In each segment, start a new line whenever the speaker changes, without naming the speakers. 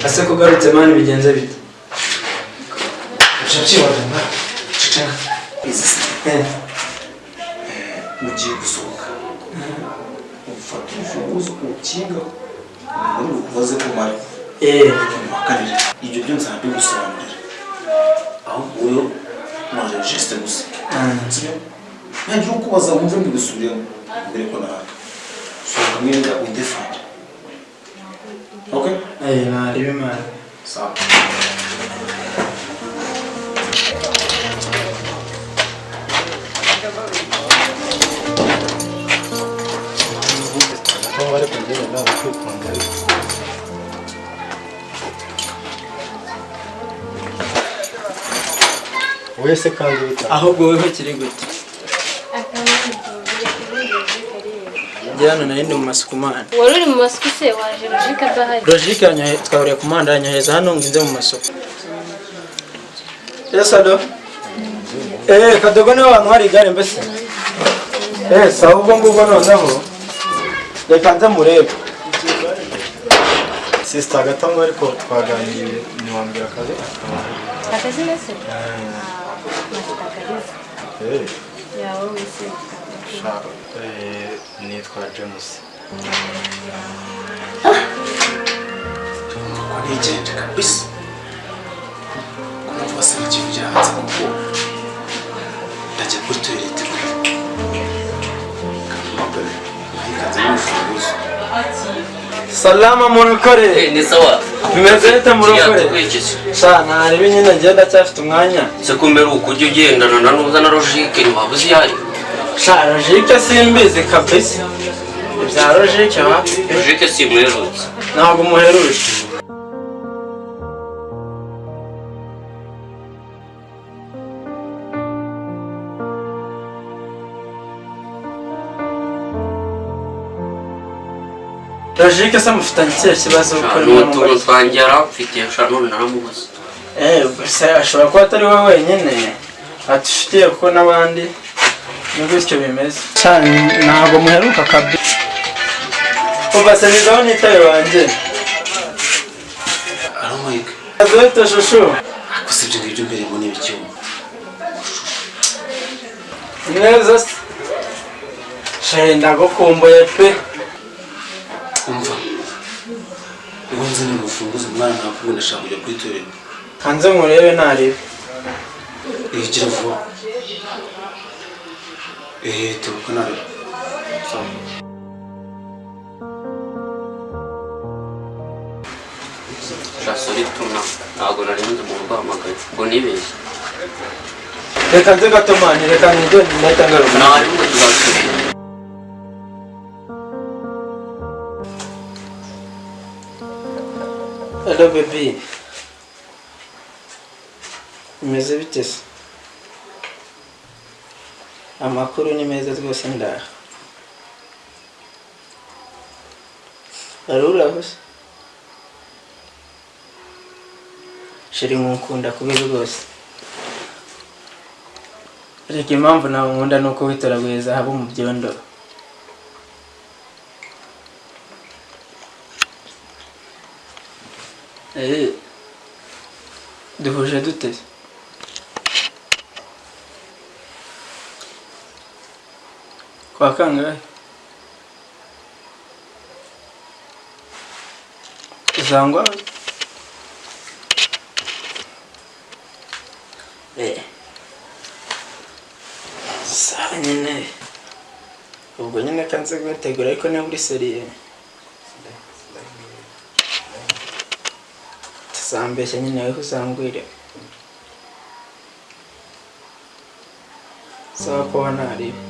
ase kugarutse mani bigenze bite
Chachi wadana chicha ugiye gusohoka ufata ufunguzo ukinga muri kubaze ko mari makanira ibyo byo nzambi gusobanurira aho uyo manje geste gusa nanjye ukubaza wumve mbigusubiramo mbere ko nawe sohoka mwenda udefend okay
naribe mani
sawa
bari kugenda nawe kwikunda wese kandi
ahubwo wewe kiri gute Jana naende mu masuku mana
wari uri mu masuku se waje Logique adahari
Logique yanyohe twahuriye ku muhanda yanyoheza hano nginze mu masuku Ado Kadogo niwe abantu hari igare mbese sawa ubwo ngubwo noneho reka nze murebe
sister gatanga ariko twaganiriye niwambira akazi
akazi nese yawe wese
nitwa James
Nigende kabisa kumva basa n'ikibyanze kuko ndajya kuri toilette kamabere ahikaze n'ufunguzo
Salama murukore
ni sawa
bimeze bite murukore sana naribe nyine ngenda cyafite umwanya
se kumera ukujya ugendana na nuza na Logique ntiwabuze ihari
sha Logique simbizi kabisa ibya Logique wapi
Logique simwerutse
ntabwo muheruje Logique se mufitanye ikihe kibazo
n'utuntu twangera mfitiye none naramubuze
gusa ashobora kuba atari wowe wenyine atufitiye kuko n'abandi nubwo bityo bimeze ntabwo muheruka kabisa kuva se nizaho nitaye wanjye
Mike
azote shushu
akose ibyo ngibyo mbere mu n'ibicyuma
neza shenda gukumbuye pe
umva ubunze ni ufunguzo umwana ntabwo ndashaka kujya kuri toilette
hanze murebe narebe
igira vuba turuka narebe
Sorry tuna ntabwo nari nzi mu rwamagaye ngo nibeshye
reka nze gato mani reka nijye ndahita ngaruka
nari ngo tuzasubira
hello baby imeze bite se amakuru ni meza rwose ndaha aruraho se shiri nkukunda kubi rwose ariko impamvu nawe nkunda nuko witoraguriye zahabu mu byondo duhuje dute kwa kangahe uzangwa sawa nyine ubwo nyine kanze gutegura ariko niba uri seriye tuzambeshya nyine weho uzambwire sawa ko wanaribe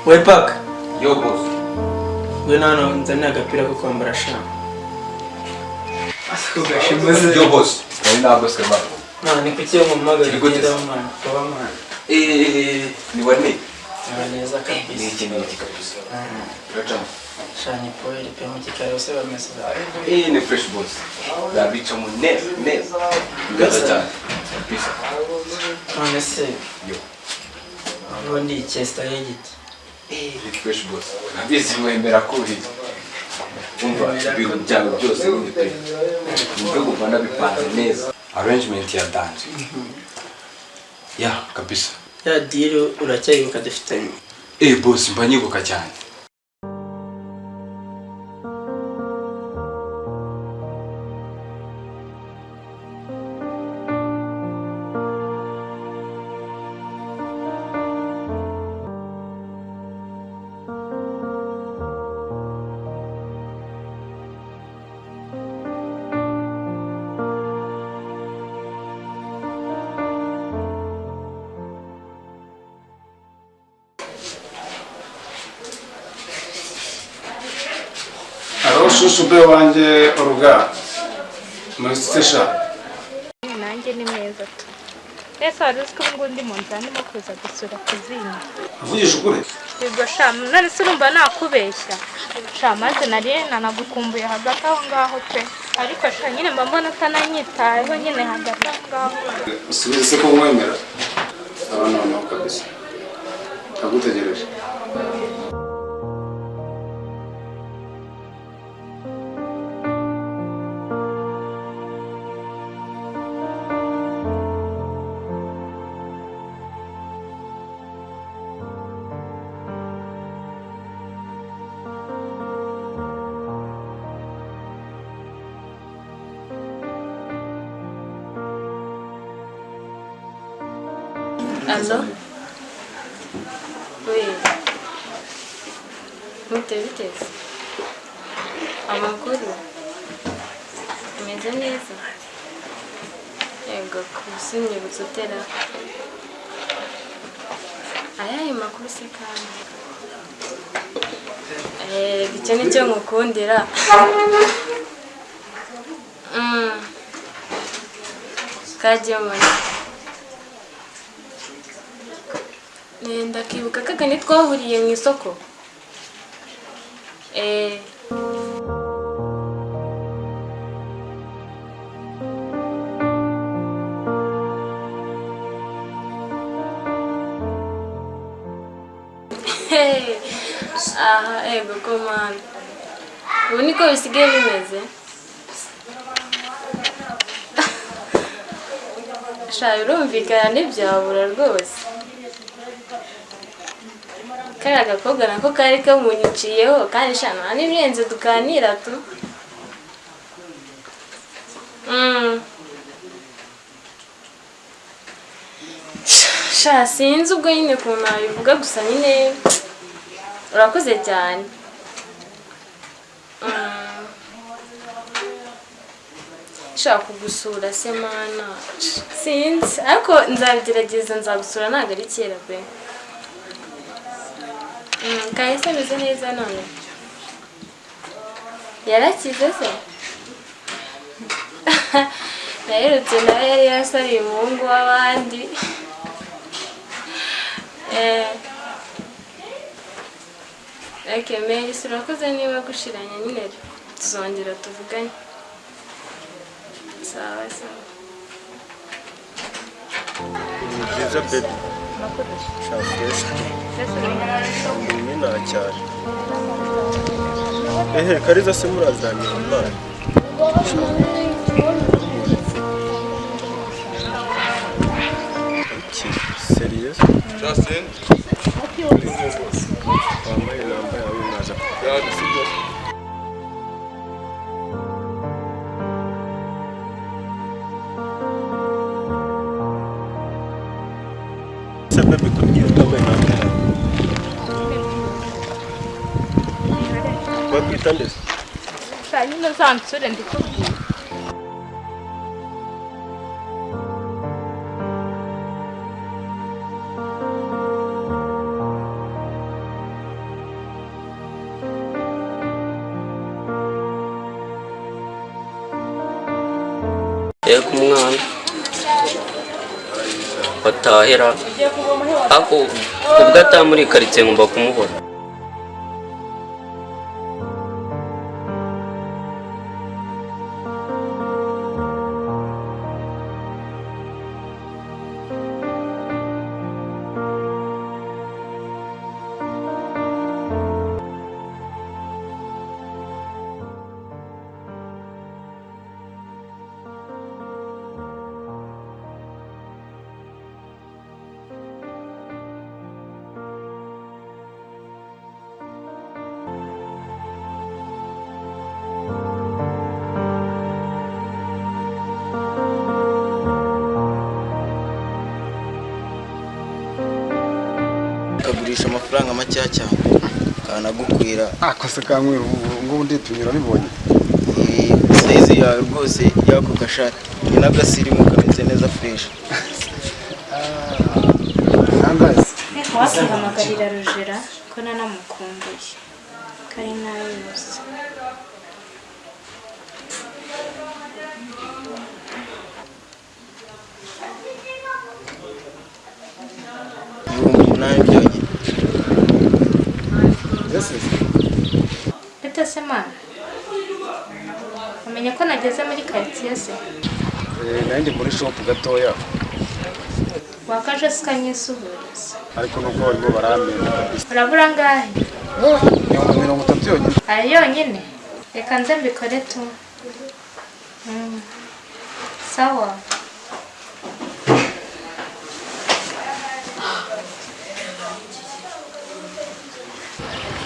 wepaka
yo boss
ngwino hano nzanira agapira ko kwambara sha asikugashimaze
yo boss ntabwo skema
ni kuki yo mumagara kugenda mwana baba mwana
ni wani
neza kabisa
ni ikintu kikabisa uracamo
shani poeli pe mu kikaro se bameze
ni fresh boss yabica mu neza ngaza cyane kabisa
none se
yo
ubundi Chester y'igiti.
Ni fresh boss. Nabizi wemera kuri. Umva ibintu byawe byose ni pe. Nubwo kuvana bipanze neza. Arrangement ya dance. Ya kabisa.
Ya deal uracyayibuka dufitanye.
Boss mba nyibuka cyane.
Shushu be wanje oruga muri station
nanjye ni meza tu ese wari uzi ko ngo ndi mu nzira ndimo kuza gusura kuzina
avugisha ukuri
yego sha none se urumva nakubeshya sha maze nari nanagukumbuye hagati aho ngaho pe ariko sha nyine mba mbona utananyitayeho nyine hagati aho ngaho
usubize se ko mwemera no kabisa ndagutegereje
Allo? Oui. Mute biteze. Amakuru. Ameze neza. Yego kusinye gutera. Ayaye makuru se kandi. Icyo nicyo ngukundira. Kaje mwana. Ndakibuka kagani twahuriye mu isoko. Ego komanda. Ubu niko bisigaye bimeze. Sha urumvikana n'ibyabura rwose. Kari agakobwa nako kari kamunyiciyeho kandi shana n'ibirenze tukanira tu. Sha sinzi ubwo nyine ukuntu nabivuga gusa nyine urakoze cyane. Shaka kugusura se mana. Sinzi ariko nzabigerageza nzagusura ntabwo ari kera pe. Kahise ameze neza none. Yarakize se? Naherutse nawe yari yasabiye umuhungu w'abandi. Mary urakoze niba gushiranya nyine tuzongera tuvuganye. Sawa sawa.
Byiza baby. Ni nacyane. Kariza se murazanye umwana. Serious?
Justin.
Wambaye namba yawe mwaza. Baby kubwira utambaye namba yawe. Wakwita ndetse?
Sha nyine uzansure ndikubwira.
Yego umwana batahera ako ubwo atamuri karitsiye ngomba kumubona.
kugurisha amafaranga makeya cyane kanagukwira.
Akose kankwira ngo nditunyura bibonye.
Size yawe rwose yako gashati ni n'agasirimu kameze neza fresh.
Wakwihamagarira Rogera ko nanamukumbuye kari nawe yose. Ete se mana umenya ko nageze muri quartier se?
Nandi muri shop gatoya.
Wakaje sikanyisuhuriza
Ariko nuko barimo baramena.
urabura ngahe?
30 yonyine.
Ari yonyine reka nze mbikore tu. Sawa.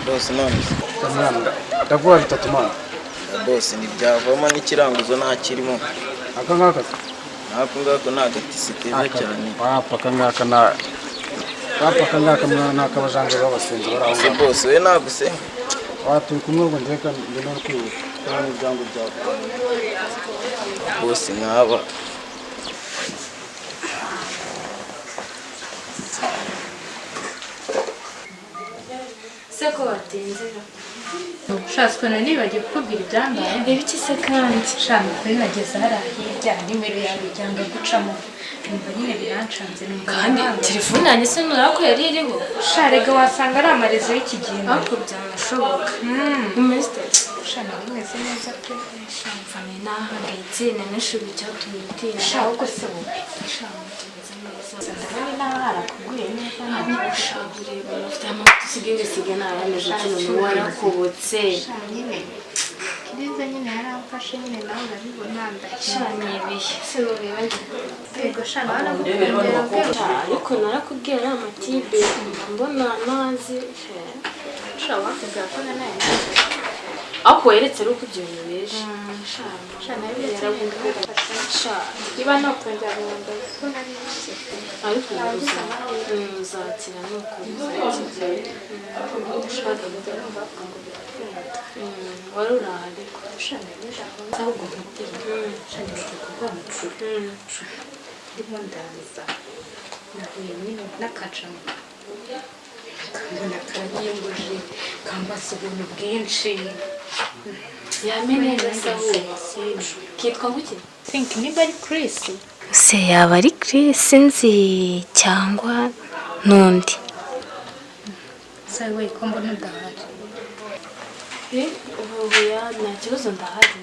Boss none
Kamanda ndaguha 3 mana.
Boss ni byavamo n'ikiranguzo nta kirimo.
Aka ngaka
Ngako nagatisi keza cyane.
Wapaka ngaka nakabajanga babasenze baraho.
Se boss we naguse.
Watu kumwe ngo ndeka ndino kwibuka. Kandi byango byawe.
Boss nkaba
Seko watenzera. Ushaswe na nibagiye kukubwira ibyambaye. Ibiki se kandi? Shama kuri nageze harahirya nimero yawe ijyanga gucamo. Numva nyine birancanze numva.
Kandi telefone yanjye se nurako yari iriho.
Sharega wasanga ari amarezo y'ikigenda.
Ariko byanashoboka. Umeste.
Shama rimeze neza pe.
Shamfane nahangayitse nanashubi cyatumye itera.
Shaho gose wowe. Shama tumeze neza. Ndabona nahara kuguye neza
ntabushabure bafite amato sigenge sigana yameje cyane warakobotse.
Shama nyine. Kiriza nyine yaramfashe nyine nawe urabibona
Shama ibihe. Se ureba nje.
Yego shama narakubwira
ariko narakubwira ari amatibe mbona nazi.
Shama wakubwira ko nawe
ako yeretse ari uko ibyo bibeje.
Shama yarabikubwira. Iba no kongera ngo ko nari nzi.
Ariko uzakira nuko wari urahari ko
Shama n'ijambo ahubwo nkubwira. Shama kuva mu curu. Ndimo ndaza. Nahuye nyine n'akacamo. Kambona karanyiyonguje kambasa ubuntu bwinshi.
Yamenye neza kitwa nguki?
Think niba ari Chris.
Se yaba ari Chris nzi cyangwa nundi.
Sawe ko mbona ndahari.
Ubu ya nta kibazo ndahari.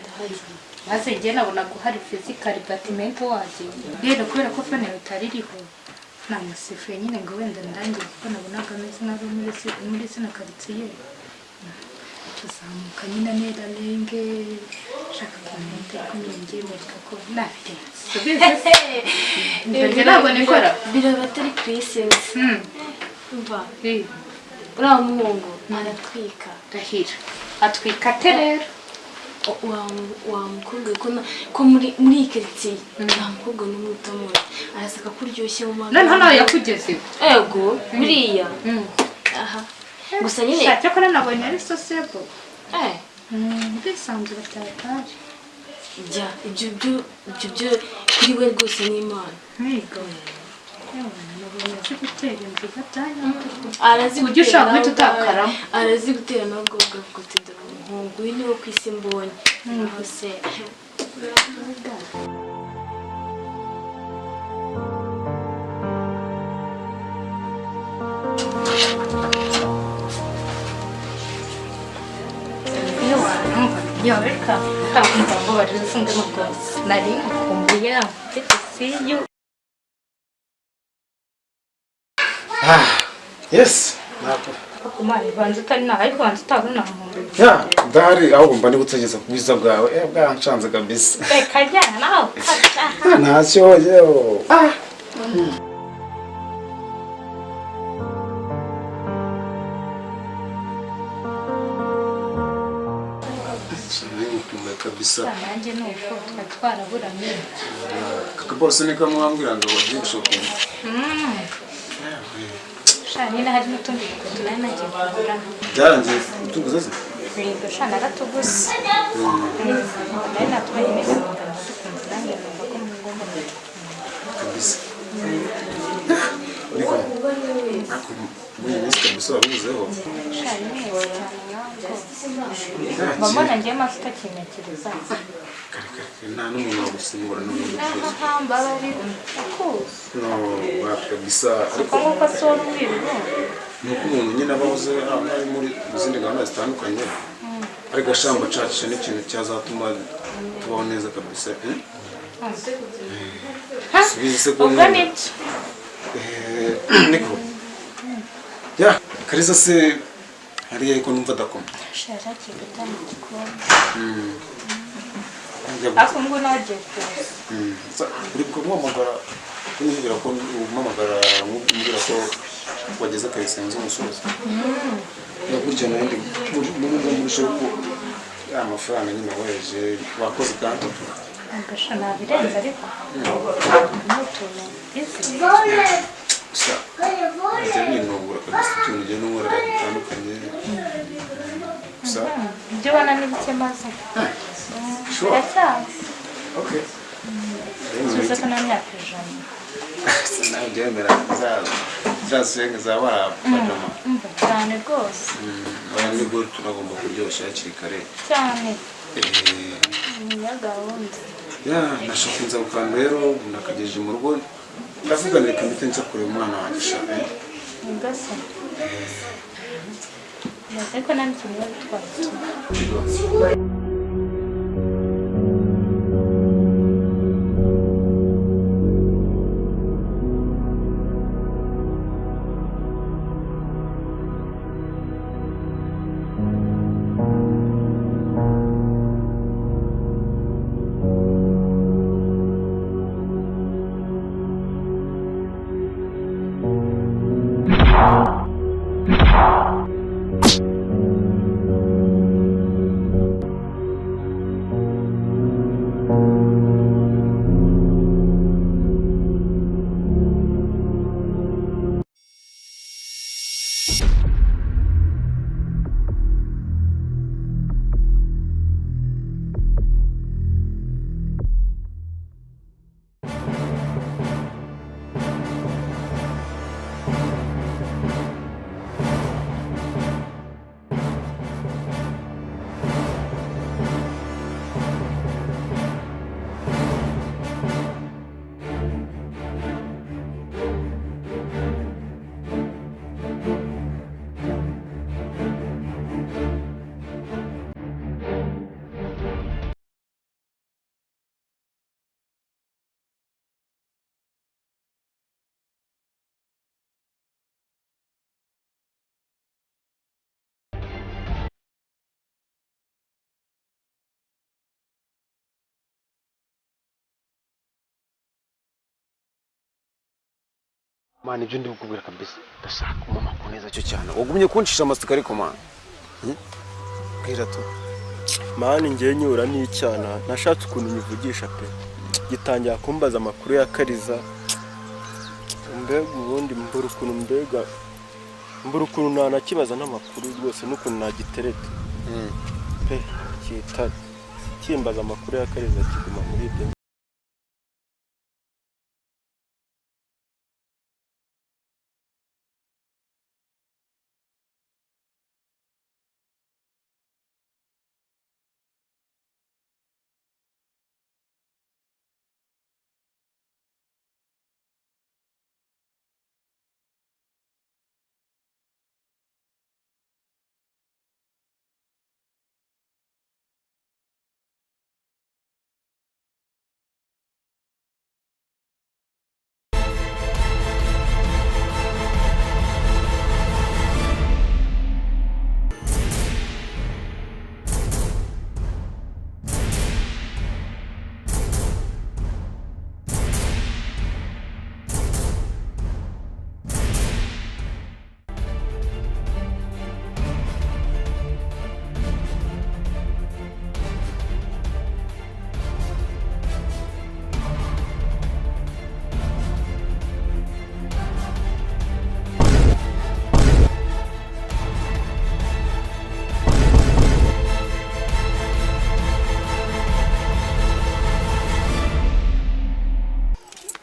Maze njye nabona guhari physical department waje. Rero kubera ko fone utari riho. Namusifuye nyine ngo wenda ndangiye kuko nabonaga ameze nk'aho muri sino quartier. Tuzamuka nyine nera lenge shaka komente ko nyingiye muri ko nafite. Njye ntabwo nikora.
Biraba atari Chris. Umva. Uriya muhungu aratwika.
Ndahira. Atwika terero.
Wamukobwa ko muri iyi quartier nta mukobwa n'umwe utamubona arasaka kuryoshye mu magana.
None nawe yakugeze.
Ego buriya. Aha. Gusa nyine
Shaka ko nabonye ari sociable. Bisanzwe batari.
Ja ibyo kuri we rwose ni Imana.
Migo. Nabonye cyo gutera imbiga cyane.
Arazi
gutera tutakara.
Arazi gutera no gubwa gutenda umuhungu ni wo kwisi mbonye. Hose.
Yo, welcome. Come on, listen to my voice. Nari kumbuya. Good to see you.
Yes.
Kumari banza utari nawe ariko banza utabona umuntu.
Ya, ndahari ahubwo mba ndi gutegeza ku bwiza bwawe. Bwanshanze kabisa.
Reka jyana nawe.
Ntacyo yewe. Kabisa.
Nanjye nuko twaraburanye.
Kaka boss ni kamwambwira ngo wagiye shopping.
sha nyine hari n'utundi dukweto nari nagiye kugura
byarangiye tuguze se
yego sha naratuguze nari natubaye neza muganga dukunze nanjye numva ko ngomba
kabisa ariko muri minsi kabisa wabuzeho
sha ni neza cyane mama nanjye maso utakinekereza
nta n'umuntu wagusimbura n'umuntu
aha mbabari akuze
no kabisa
ariko nk'uko asora ubwiru
ni uko umuntu nyine aba abuze ari muri izindi gahunda zitandukanye ariko ashamba acacisha n'ikintu cyazatuma tubaho neza kabisa subiza se ko
ubwo nibyo
niko ya Kalisa se hariya ariko numva adakoma
shara kigata mu gikoni ako ngo nagiye kuza
uri kumuhamagara kumbwira ko umuhamagara kumbwira ko wageze Kalisa yanze umusozi gutya nandi muri shoko amafaranga nyine waje wakoze kandi
agasha nabirenze ariko n'utuntu isi
sa ajya binubura kabisa utuntu ugenda unkorera bitandukanye sa
ibyo ubona ni bike maze biracyaza
okay
tuzi ko nta myaka ijana
nawe byemera zazenge zaba pajama
cyane rwose
oya nibwo turagomba kuryoshya hakiri kare
cyane ni ya gahunda
ya nashaka inza ukanda rero nakagejeje mu rugo ndavuga reka mbite nza kureba umwana wanjye shaka
ngasa ndaze ko nta kintu bari twatuma
Mani ibyo ndi kukubwira kabisa ndashaka umama ko neza cyo cyane wagumye kunshisha amasuka ariko man bwira to
mani ngiye nyura n'icyana nashatse ukuntu nyivugisha pe gitangira kumbaza amakuru ya Kariza mbega ubundi mbura ukuntu nanakibaza n'amakuru rwose n'ukuntu nagitereta pe kitari kimbaza amakuru ya Kariza kiguma muri ibyo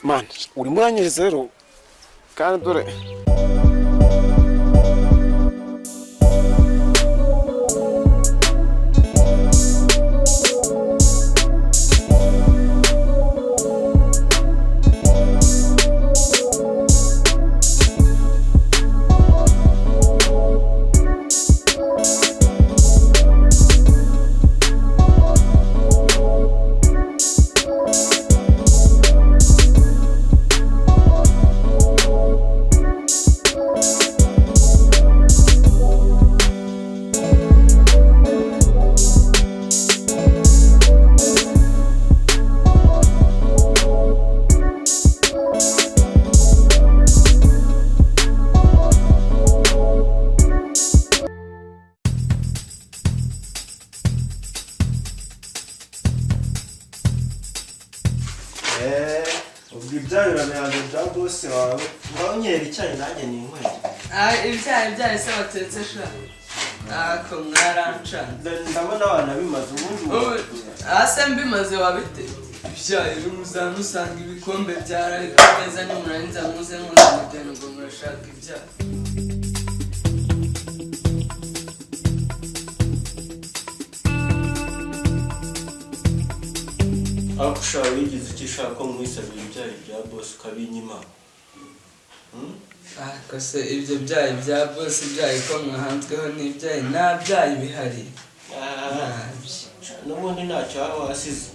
man urimo uranyereza rero kandi dore
ubwo ibyayo urabihanze bya bose wawe ngaho nyera icyayi nanjye ni inkweri.
ibyayi se watetse sha ako mwarancana
ndabona abana bimaze ubundi
ase mbimaze wabite ibyayi uzanusanga ibikombe byararika neza nimurangiza muze muzamujyana ngo murashaka ibyayi.
ariko ushaka wigize icyo ushaka ko mwisabira ibyayi bya bosi ukabinyima.
Ariko se ibyo byayi bya bosi ibyayi ko mwahanzweho n'ibyayi nta byayi bihari.
N'ubundi ntacyo waba wasize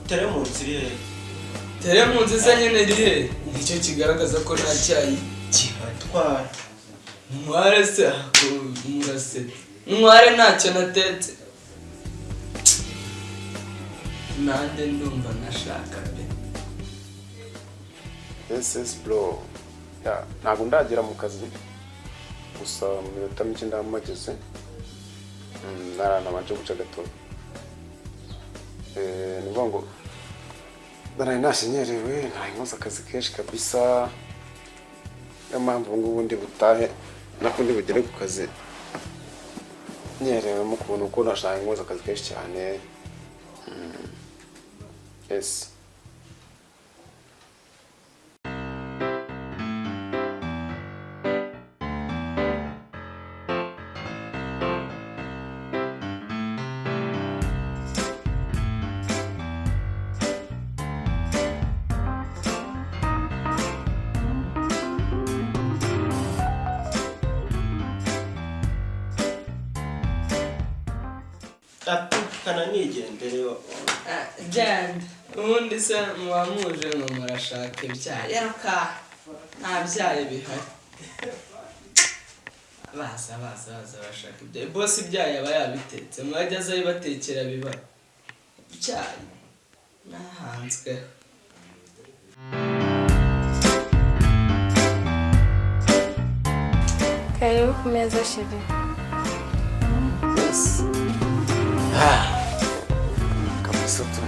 teremunsi iri hehe?
Teremunsi se nyine iri hehe? Nicyo kigaragaza ko nta cyayi
gihari. Twara
nkware se murasete nkware ntacyo natetse nanjye ndumva nashaka pe.
Yes bro. Ntabwo ndagera mu kazi gusa mu minota mike ndamageze naranabanje guca gato ni ngo nari nashenyerewe ntaye nkoze akazi kenshi kabisa niyo mpamvu ngubu ndi butahe nakundi bugere ku kazi nyerewe mu kuntu uko nashaka nkoze akazi kenshi cyane. Yes.
atukana nigendere
Jand ubundi se muba muje ngo murashaka ibyayi yaruka nta byayi bihari. baza bashaka ibyayi bosi ibyayi aba yabitetse mwajya aza yibatekera biba ibyayi nahanzwe.
Karibu ku meza sheri.
Kabisa tu.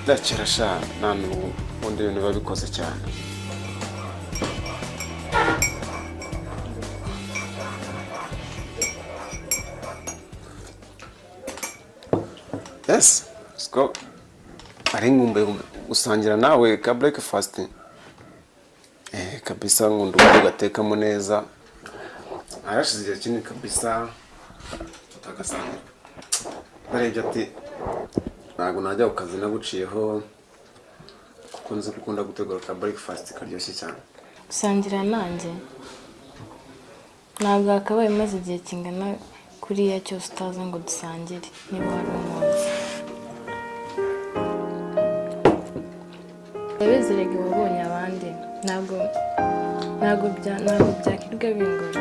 Ndakira sha nanu ubundi ibintu babikoze cyane. Yes, let's go. Ari ngumbe gusangira nawe ka breakfast. Kabisa ngundu ugatekamo neza. Arashize kinini kabisa. Tutagasangira. Barebye ati ntabwo najya ku kazi naguciyeho kuko kunze gukunda gutegura ka breakfast karyoshye cyane.
gusangira nanjye ntabwo hakabaye maze igihe kingana kuriya cyose utaza ngo dusangire niba wari umunsi abizerega wabonye abandi ntabwo byakirwa bingora.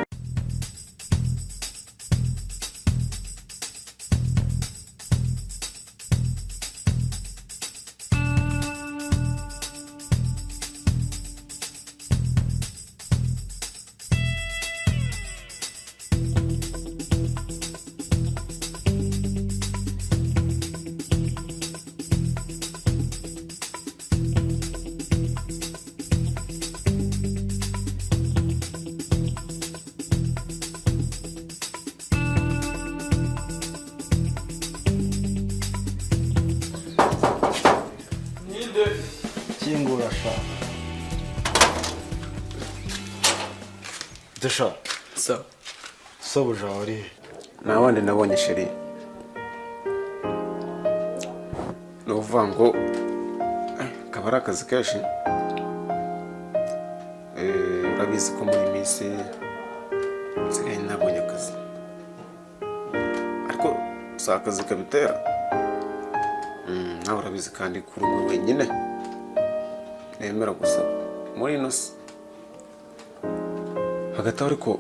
kingura sha Desha sobuja uri
Na wandi nabonye sheri. No uvuga ngo kabara akazi kenshi. Urabizi ko muri minsi nsigaye nabonye akazi. Ariko si akazi kabitera. Nawe urabizi kandi kuri umwe wenyine nemera gusa muri ino si hagati aho ariko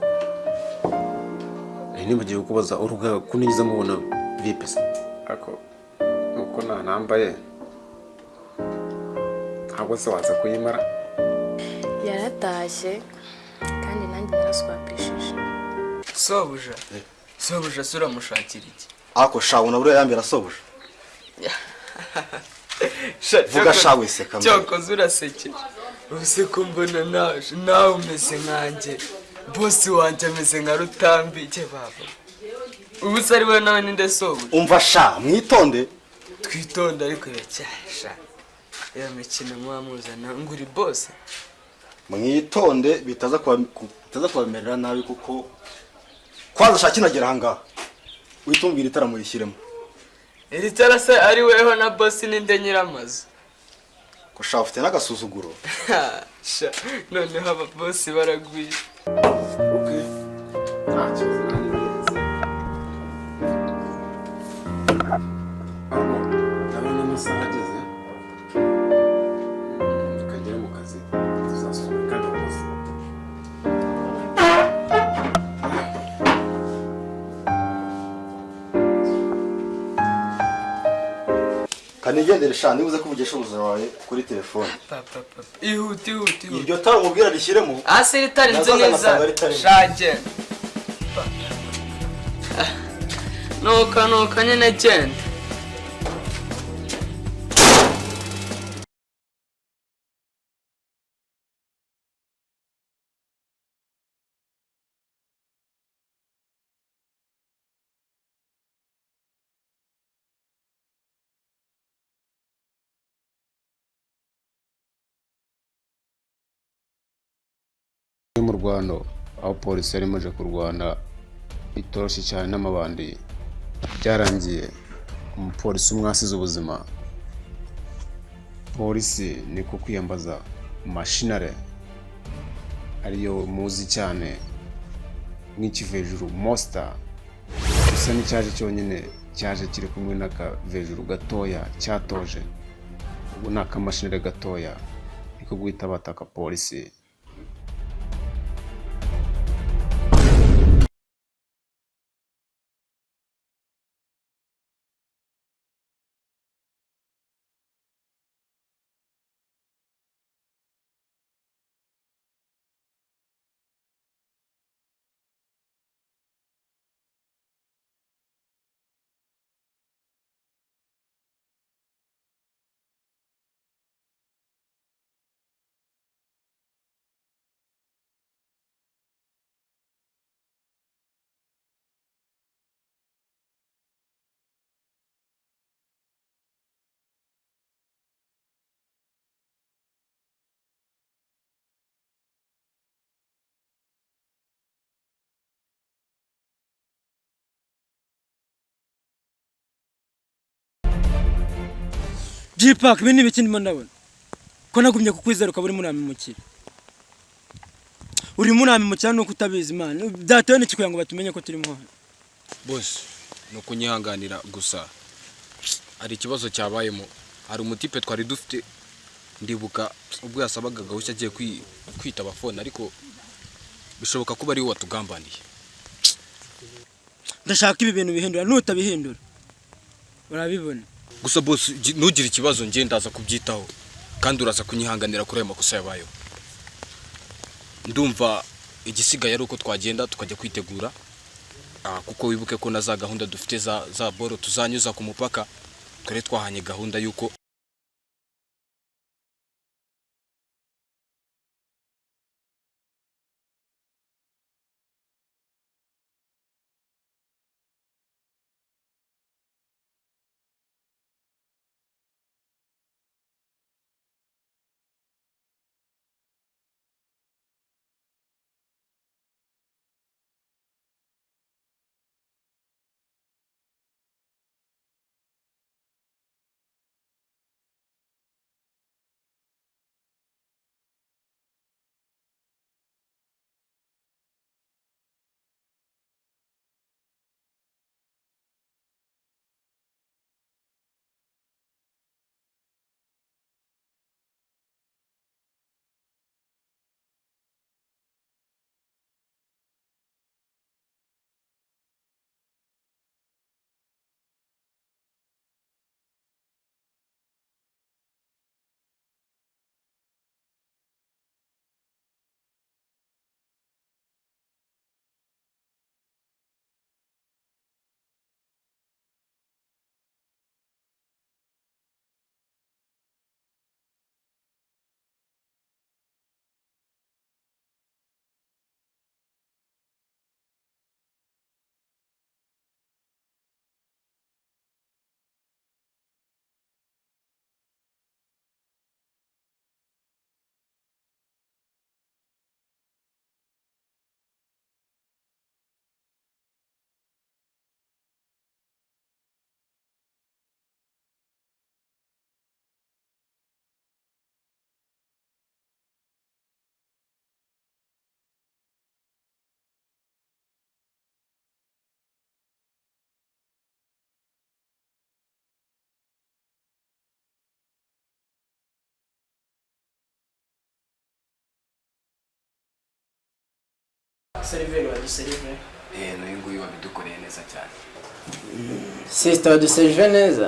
nibagiwe kubaza uruga kunigeze mubona vipi se ariko nuko nambaye ntabwo se waza kuyimara.
Yaratashye kandi nanjye naraswapishije.
sobuja sura mushakira iki
ako shabona buriya yambera sobuja vuga shawe se kamwe
cyokoze uraseke ubuse ko mbona nawe umeze nkanjye bosi wanjye ameze nka rutambike baba ubuse ari we nawe ninde sobuja
umva sha mwitonde
twitonde ariko yacyasha iyo mikino mwamuzana nguri bosi
mwitonde bitaza kubamerera nabi kuko kwaza shaki nagera hanga witumbira itaramo yishyiremo
iri tara se ari weho na bosi ninde nyiramazu
ko sha ufite n'agasuzuguro
sha noneho aba bosi baragwiye.
Okay. Ntacyo zinanireze. Ndabona amasaha ageze. Tukagera mu kazi tuzasubira kandi rwose.
kanigendere sha nibuze kuvugisha ubuzima wawe kuri telefone
Ihuti
iryo tara umubwira rishyiremo
ase ritari nzi neza shage nuka nyine genda
mu Rwanda aho polisi yari imaze kurwana itoroshye cyane n'amabandi byarangiye umupolisi umwe asize ubuzima. Polisi niko kwiyambaza mashinare ariyo muzi cyane nk'ikivejuru monster gusa n'icyaje cyonyine cyaje kiri kumwe n'akavejuru gatoya cyatoje ubu n'akamashinare gatoya niko guhita bataka polisi.
G-Pack bini biki ndimo ndabona ko nagumye kukwizera ukaba urimo uramimukira urimo uramimukira nuko utabizi Imana byatewe n'iki kugira ngo batumenye ko turimo hano
boss no kunyihanganira gusa ari ikibazo cyabayemo hari umutipe twari dufite ndibuka ubwo yasabaga gahushya agiye kwita abafone ariko bishoboka kuba ari we watugambaniye
ndashaka ibi bintu bihindura nutabihindura urabibona
gusa boss ntugire ikibazo ngiye ndaza kubyitaho kandi uraza kunyihanganira kuri ayo makosa yabayeho ndumva igisigaye ari uko twagenda tukajya kwitegura kuko wibuke ko na za gahunda dufite za boro tuzanyuza ku mupaka twari twahanye gahunda yuko
seriveri waduseriveri
n'uyu nguyu wabidukoreye neza cyane
sister waduseriveri neza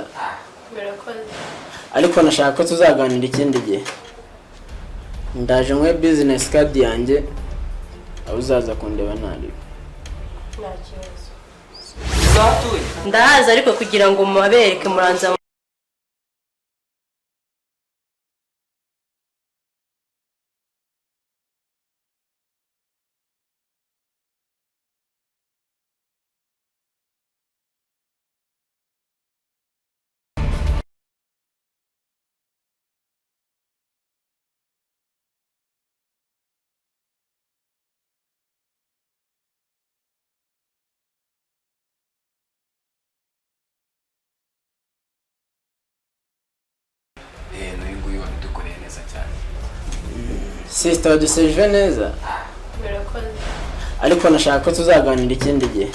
Birakoze.
ariko nashaka ko tuzaganira ikindi gihe ndaje nkwe business card yanjye aho uzaza kundeba ntari
Nta kibazo.
ndahaza ariko kugira ngo mubabereke muranza
n'uyu nguyu wabidukoreye neza cyane
sister waduseriveri neza
Birakoze.
ariko nashaka ko tuzaganira ikindi gihe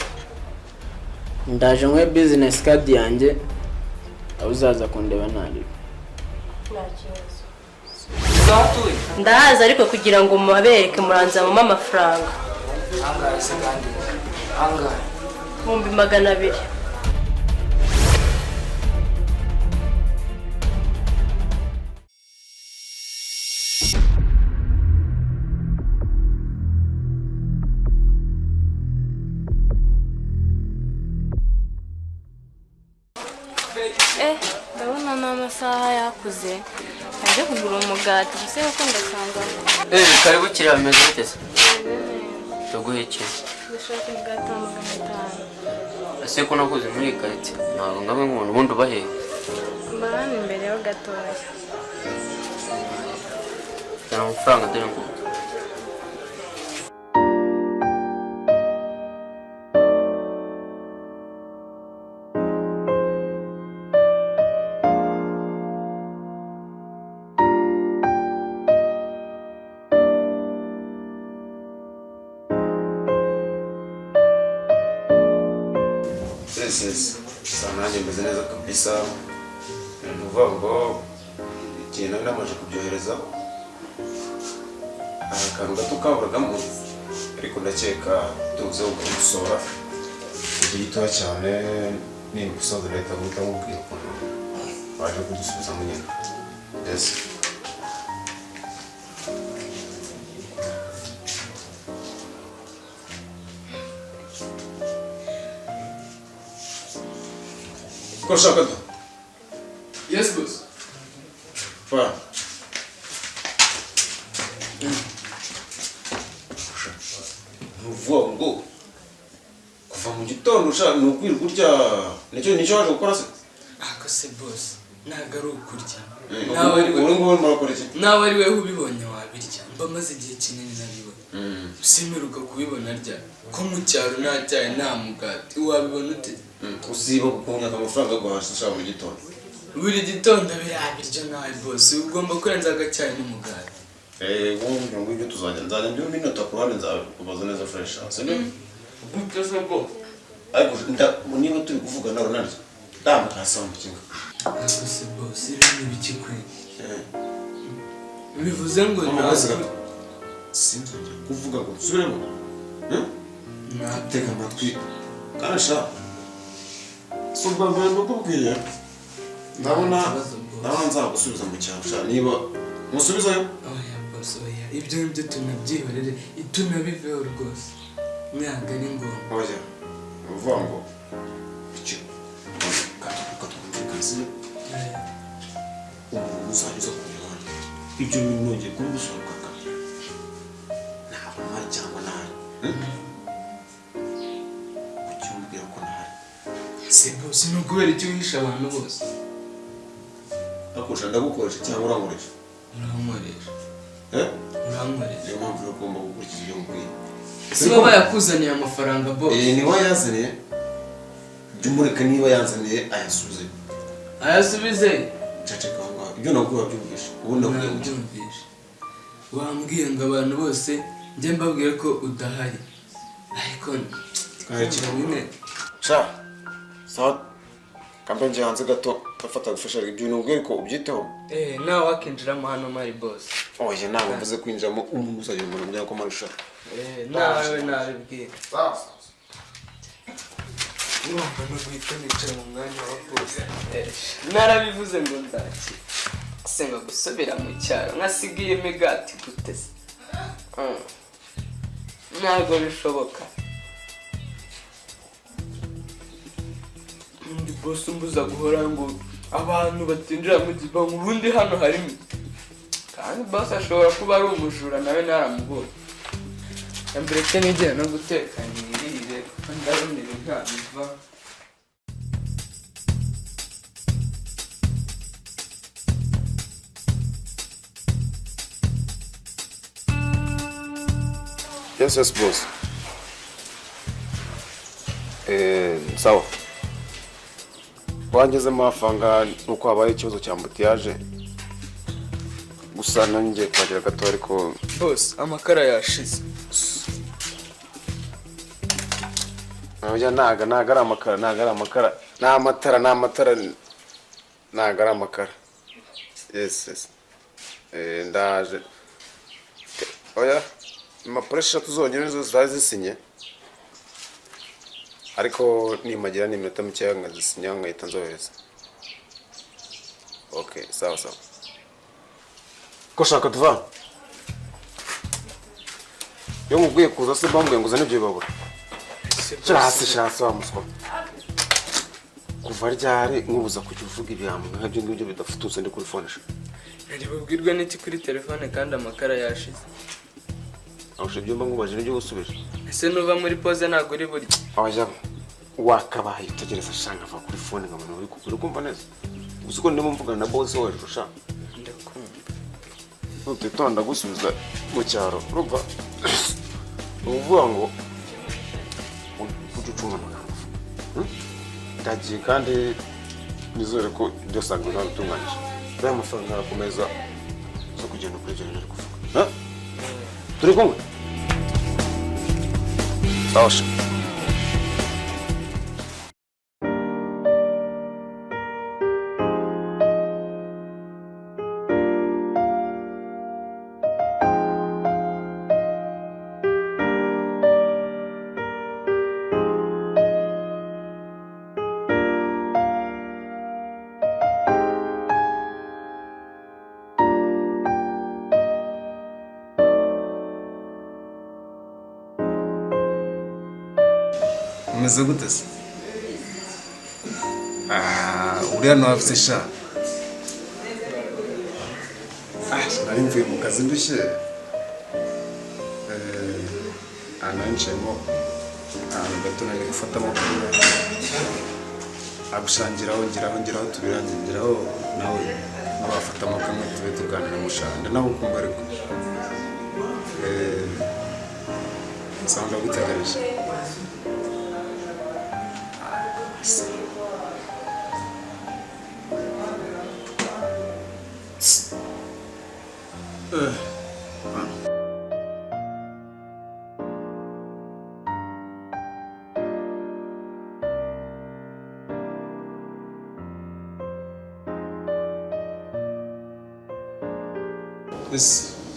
ndaje nkwe business card yanjye aho uzaza kundeba ntari
Nta kibazo.
ndahaza ariko kugira ngo mubabereke muranza mu amafaranga
Angahe se kandi? Angahe?
200.
Ndabona n'amasaha yakuze. Ajya kugura umugati gusa ko ndasanga.
Karibu kiriya bimeze bite se? Tuguhe iki?
Ndashaka umugati wa 500.
Ese ko nakuze muri karitsiye ntabwo ngabe nk'umuntu ubundi ubahe.
Mbana imbere yo gatoya.
Cyane amafaranga dore ngo
yes sa nanjye meze neza kabisa nuvuga ngo ikintu nari namaze kubyohereza akantu gato kaburagamo ariko ndakeka tuze gusora igihe gitoya cyane nimba usoza leta guhita mubwira ukuntu waje kudusubiza mu nyina yes ko ushaka da
Yes, boss.
Voilà. Nuvuga ngo kuva mu gitondo ushaka ni ukwirirwa urya nicyo waje gukora se?
Ako se boss, ntabwo ari ukurya.
Nawe
ari we ubibonye wabirya. Mba maze igihe kinini nabibona. Usimeruka kubibona rya ko mu cyaro nta cyayi nta mugati wabibona ute?
Usiba kukunyaka amafaranga guhasha ushaka mu gitondo.
Buri gitondo birabiryo nawe boss, ugomba kurenza agacyayi n'umugati.
Wumva ngo ibyo nzajya ndiho minota ku ruhande nzakubaza neza fresh. Sibyo?
Ubuteze bwo.
Ariko niba turi kuvuga nawe naryo. Ndamba kasaba mu kinga.
Ese boss, ibi biki kwe? Bivuze ngo
sinzongera kuvuga ngo nsubiremo. Natega amatwi. Kanasha. Subwa mbere ndakubwiye. Ndabona nzagusubiza mu cyaro niba musubizayo.
Oya boss, oya. Ibyo nibyo tunabyihorere, tunabiveho rwose. Nyaga ni ngombwa.
Oya. Uvuga ngo iki katubikazi. Uzanyuza ku muhanda. Ibyo nongeye kubishoboka kabiri. Ntabwo ntari cyangwa ntari. Kuki umbwira ko ntari?
Se boss, ni ukubera icyo uhisha abantu bose.
Akusha ndagukoresha cyangwa urankoresha?
Urankoresha. Urankoresha.
Niyo mpamvu ugomba gukurikiza ibyo nkubwiye.
Si baba yakuzaniye amafaranga boss.
Niba yazaniye jya umureka niba yazaniye ayasubize.
Ayasubize?
Caceka aho ngaho. Ibyo nabwo wabyumvishe. Ubundi
nabyumvishe. Wambwiye ngo abantu bose njye mbabwire ko udahari. Ariko
nyine. Sha. Sawa. Kambe nje hanze gato afata gufasha ibyo nubwire ko ubyiteho.
Nawe wakinjiramo hano mari boss.
Oya ntabwo mvuze kwinjiramo umuntu uzagira umuntu mujya ko marusha.
Nawe nabibwira. Sawa. Urumva no guhita nicara mu mwanya wa boss. Narabivuze ngo ndaki. Senga gusubira mu cyaro nkasigiye imigati gute se? Ntabwo bishoboka. Ndi boss umbuza guhora ngo abantu batinjira mu gipangu ubundi hano harimo. Kandi boss ashobora kuba ari umujura nawe naramubonye. Mbere cyo nijye no guteka nirire ndabonera nkabiva.
Yes boss. Sawa. Wangeze mafanga nuko habaye ikibazo cya mbutiyaje. Gusa nanjye kwagira gato ariko
boss amakara yashize.
Oya naga ari amakara, n'amatara naga ari amakara. Yes. Ndaje. Oya mapresha tuzongera nizo zari zisinye. Ariko nimagira n'iminota mike nkazisinya nkahita nzohereza. Okay, sawa. Ko shaka tuva? Yo mubwiye kuza se bambwiye ngo uzane ibyo babura. Shirasi wa muswa. Kuva ryari nkubuza kujya uvuga ibyamu nkabyo ngibyo bidafututse ndi kuri phone sha.
Ndi bubwirwa n'iki kuri telefone kandi amakara yashize.
Awushe byo mbangubaje n'ibyo gusubije.
Ese nuva muri pause ntago uri buri.
Abaja wakabaye utegereza shanga va kuri phone ngamano uri kumva neza. Usuko ndimo mvugana na boss waje rusha.
Ndakumva.
Utetonda gusubiza mu cyaro. Ruva. Uvuga ngo ucucunga amagambo. Ndagiye kandi nizere ko ibyo sangwe n'abitunganyije. Baya amafaranga arakomeza zo kugenda kuri jana kuvuga. Turi kumwe? Sawa. umeze gute se? Uriya ntawafite sha. Nari mvuye mu kazi ndushye. Anancemo ahantu gato nari gufata amakuru agushangiraho ngeraho tubirangiraho nawe wafata amakamwe tube tuganira mushanda nawe ukumva ariko nsanga gutegereje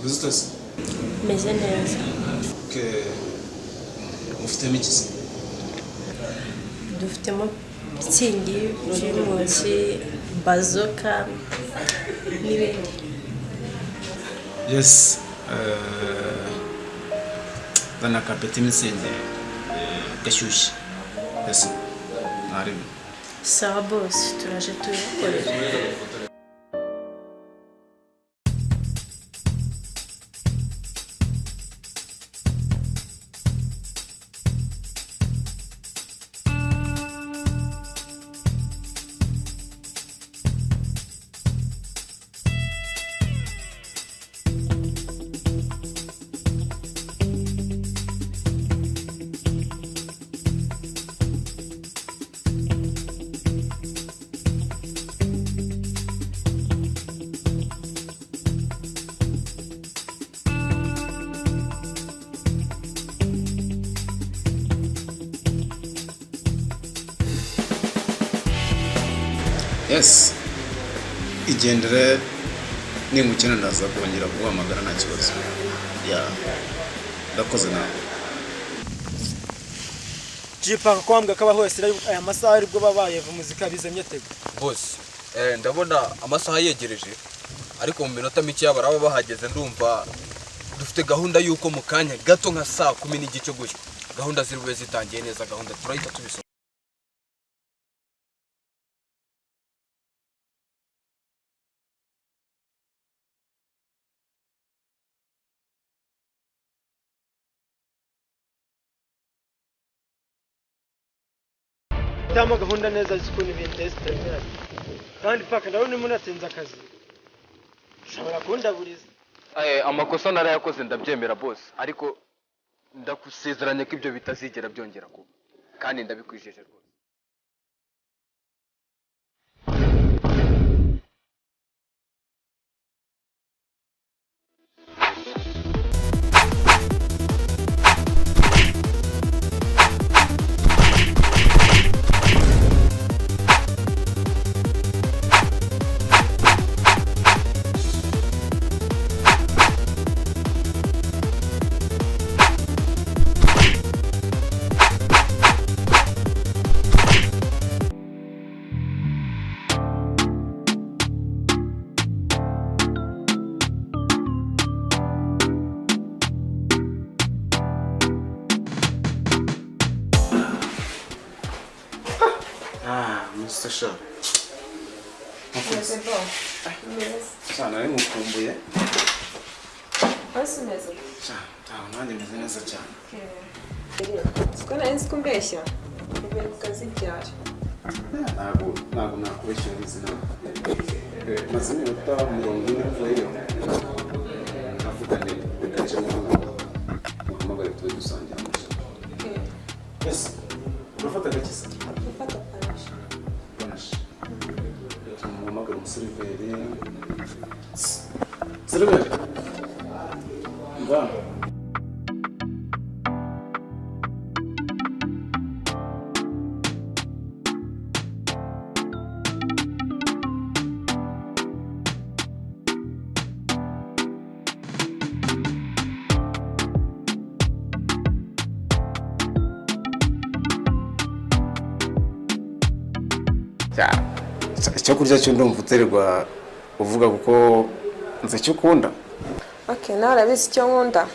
Business.
meze neza.
Mufitemo iki se?
Dufitemo mitsingi, primusi, bazoka n'ibindi.
Yes. Dana kapeti mitsingi gashyushye. Yes. Narimo.
Sawa boss, turaje tubikorera.
Yes. Igendere nimukina ndaza kongera guhamagara nta kibazo. Ndakoze nawe.
Jipaka kwambwa kaba hose aya masaha aribwo babaye muzika bizemye tego.
Boss, ndabona amasaha yegereje ariko mu minota mike yabaraba bahageze ndumva dufite gahunda yuko mu kanya gato nka saa 10 n'igice gutyo gahunda zirwe zitangiye neza gahunda turahita tubiso.
Tama gahunda neza ziko ni binteste kandi paka ndabona umuntu atenza akazi ushobora kundaburiza
Amakosa narayakoze ndabyemera boss ariko ndakusezeranya ko ibyo bitazigera byongera kuba kandi ndabikwijeje rwose.
Mustasha. Sana ari mukumbuye.
Hasi neza.
Nandi meze neza cyane.
Siko nari kumbeshya. Ibe kazi cyari.
Ntabwo nakubeshya izina. Maze iminota 40 mvuyeyo. Navuganye bikaje mu Muhamagara tuwe dusangira. Yes. Urafata gakisa.
Ufata panashi.
Muhamagara umusiriveri. Siriveri. Mbana. Icyo kurya cyo ndumva uterwa uvuga kuko nze cyo ukunda.
Okay, nawe urabizi icyo nkunda.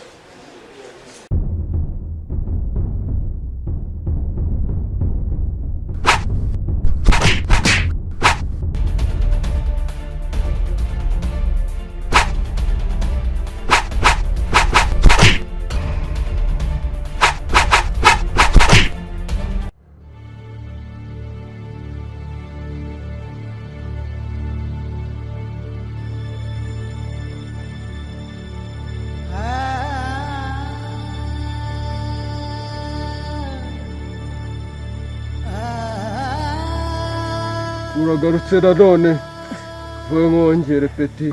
uragarutse nanone vuba mwongere peti.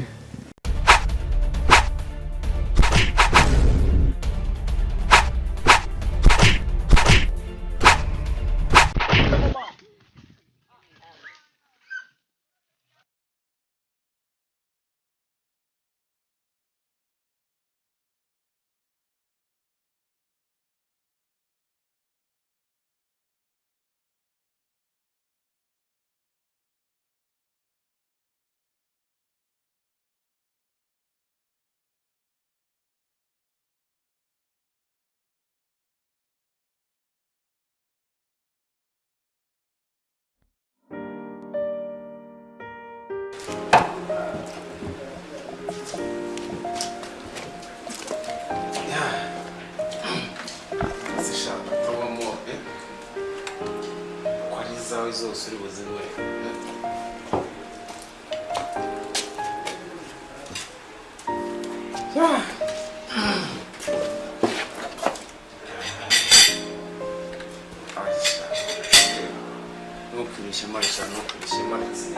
zose uri buzinywere. Ntukirishe marisha, ntukirishe marisha.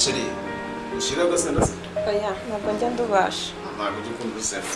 Sheri, ushira agasenda se?
Oya, ntabwo njya ndubasha.
Ntabwo ujya ukunda urusenda?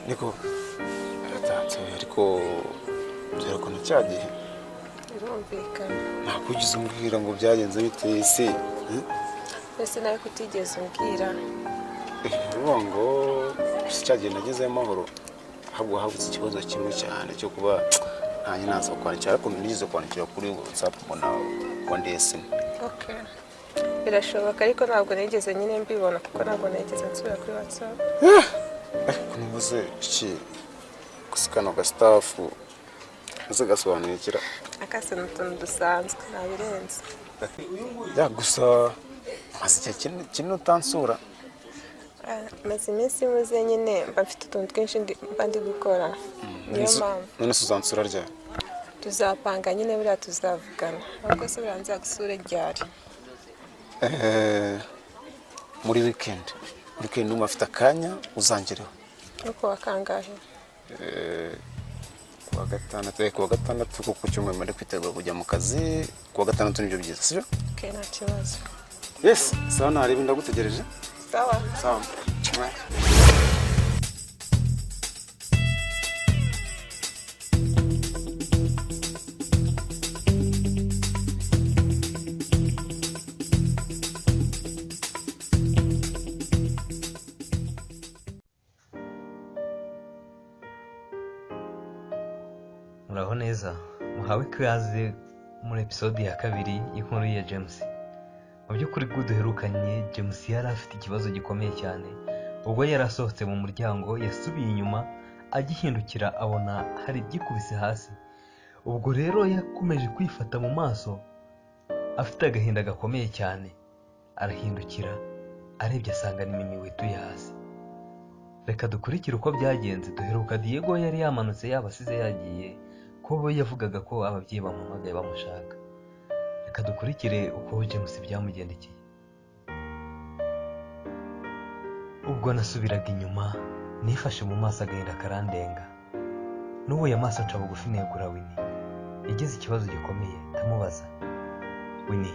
Niko aratatse ariko byerekana cyagihe
Birumvikana.
ntabwo ugize umbwira ngo byagenze biteye se
Ese nawe kutigeze umbwira.
uvuga ngo cyagihe nagezeyo amahoro ahubwo habuze ikibazo kimwe cyane cyo kuba ntanjye naza kwandikira ariko nigeze kwandikira kuri WhatsApp mbona wandesine.
Okay. Birashoboka ariko ntabwo nigeze nyine mbibona kuko ntabwo nigeze nsubira kuri WhatsApp.
Ariko nibuze iki gusikana ga staff uze gasobanurikira
Akase n'utuntu dusanzwe nabirenze.
ya gusa maze kintu utansura
Maze iminsi muze nyine mba mfite utuntu twinshi mba ndi gukora. Niyo mpamvu
none se uzansura ryari?
tuzapanga nyine buriya tuzavugana. Ahubwo se buriya nzagusure ryari?
Muri weekend umwe afite akanya uzangereho.
Nuko wakangahe?
Kuwa gatandatu kuko cyumwe muri kwitegura kujya mu kazi kuwa gatandatu nibyo byiza sibyo?
Okay, nta kibazo.
Yes, sawa narebe ndagutegereje.
Sawa.
Sawa.
Muraho neza muhawe ikaze muri episode ya kabiri y'inkuru ya James. Mu by'ukuri duherukanye James yari afite ikibazo gikomeye cyane ubwo yari asohotse mu muryango yasubiye inyuma agihindukira abona hari igikubise hasi. Ubwo rero yakomeje kwifata mu maso afite agahinda gakomeye cyane arahindukira arebye asanga ni Mimi wetuye hasi. Reka dukurikire uko byagenze. Duheruka Diego yari yamanutse yabasize yagiye ko yavugaga ko ababyeyi bamuhamagaye bamushaka. Reka dukurikire uko James byamugendekeye. Ubwo nasubiraga inyuma nifashe mu maso agahinda karandenga. N'ubuye amaso aca bugufi negura Winnie. Igeze ikibazo gikomeye ndamubaza, Winnie